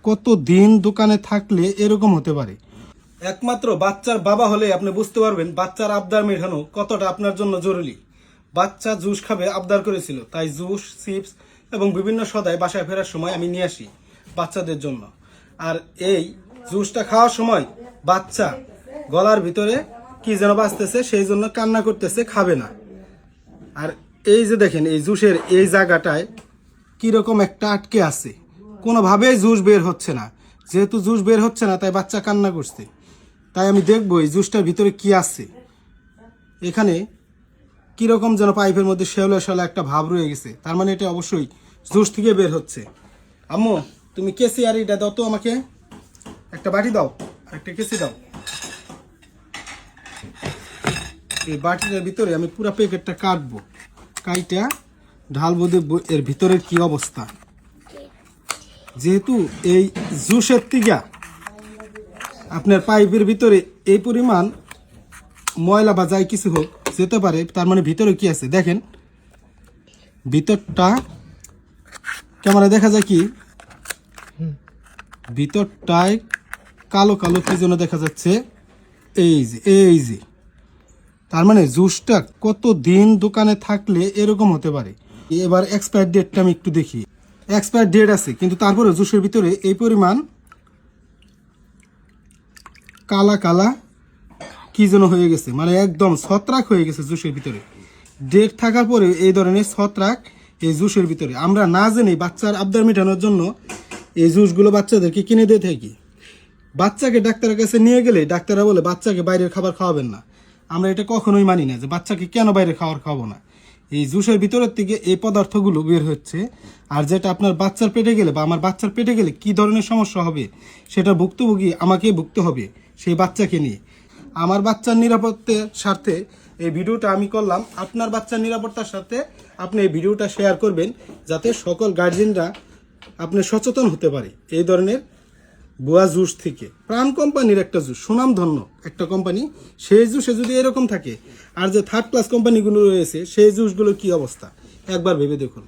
কতদিন দোকানে থাকলে এরকম হতে পারে। একমাত্র বাচ্চার বাবা হলে আপনি বুঝতে পারবেন বাচ্চার আবদার মেটানো কতটা আপনার জন্য জরুরি। বাচ্চা জুস খাবে আবদার করেছিল, তাই জুস, চিপস এবং বিভিন্ন সদাই বাসায় ফেরার সময় আমি নিয়ে আসি বাচ্চাদের জন্য। আর এই জুসটা খাওয়ার সময় বাচ্চা গলার ভিতরে কি যেন বাজতেছে, সেই জন্য কান্না করতেছে, খাবে না। আর এই যে দেখেন এই জুসের এই জায়গাটায় কিরকম একটা আটকে আছে, কোনোভাবেই জুস বের হচ্ছে না। যেহেতু জুস বের হচ্ছে না তাই বাচ্চা কান্না করছে। তাই আমি দেখবো এই জুসটার ভিতরে কি আছে। এখানে কিরকম যেন পাইপের মধ্যে শ্যাওলা শ্যাওলা একটা ভাব রয়ে গেছে, তার মানে এটা অবশ্যই জুস থেকে বের হচ্ছে। আম্মু তুমি কেসি আর এটা দাও তো, আমাকে একটা বাটি দাও, একটা কেসি দাও। এই বাটিটার ভিতরে আমি পুরো প্যাকেটটা কাটবো, কাইটা ঢালবো, দেখবো এর ভিতরের কি অবস্থা। যেহেতু এই জুসের তিগা আপনার পাইপের ভিতরে এই পরিমাণ ময়লা বা যাই কিছু হোক যেতে পারে, তার মানে ভিতরে কি আছে দেখেন। ভিতরটা ক্যামেরা দেখা যায় কি, ভিতরটায় কালো কালো কি যেন দেখা যাচ্ছে। এই যে তার মানে জুসটা কতদিন দোকানে থাকলে এরকম হতে পারে। এবার এক্সপায়ার ডেটটা আমি একটু দেখি। এক্সপায়ার ডেট আছে, কিন্তু তারপরে জুসের ভিতরে এই পরিমাণ কালা কালা কি যেন হয়ে গেছে, মানে একদম ছত্রাক হয়ে গেছে জুসের ভিতরে। ডেট থাকার পরে এই ধরনের ছত্রাক এই জুসের ভিতরে। আমরা না জেনে বাচ্চার আবদার মেটানোর জন্য এই জুসগুলো বাচ্চাদেরকে কিনে দিয়ে থাকি। বাচ্চাকে ডাক্তারের কাছে নিয়ে গেলে ডাক্তাররা বলে বাচ্চাকে বাইরের খাবার খাওয়াবেন না। আমরা এটা কখনোই মানি না যে বাচ্চাকে কেন বাইরের খাবার খাওয়াবো না। এই জুসের ভিতরের থেকে এই পদার্থগুলো বের হচ্ছে, আর যেটা আপনার বাচ্চার পেটে গেলে বা আমার বাচ্চার পেটে গেলে কি ধরনের সমস্যা হবে সেটা ভুক্তভোগী আমাকেই ভুগতে হবে, সেই বাচ্চাকে নিয়ে। আমার বাচ্চার নিরাপত্তার স্বার্থে এই ভিডিওটা আমি করলাম। আপনার বাচ্চার নিরাপত্তার সাথে আপনি এই ভিডিওটা শেয়ার করবেন, যাতে সকল গার্জিয়ানরা আপনি সচেতন হতে পারে এই ধরনের বুয়া জুস থেকে। প্রাণ কোম্পানির একটা জুস, সুনামধন্য একটা কোম্পানি, সেই জুসে যদি এরকম থাকে, আর যে থার্ড ক্লাস কোম্পানিগুলো রয়েছে সেই জুসগুলোর কি অবস্থা একবার ভেবে দেখুন।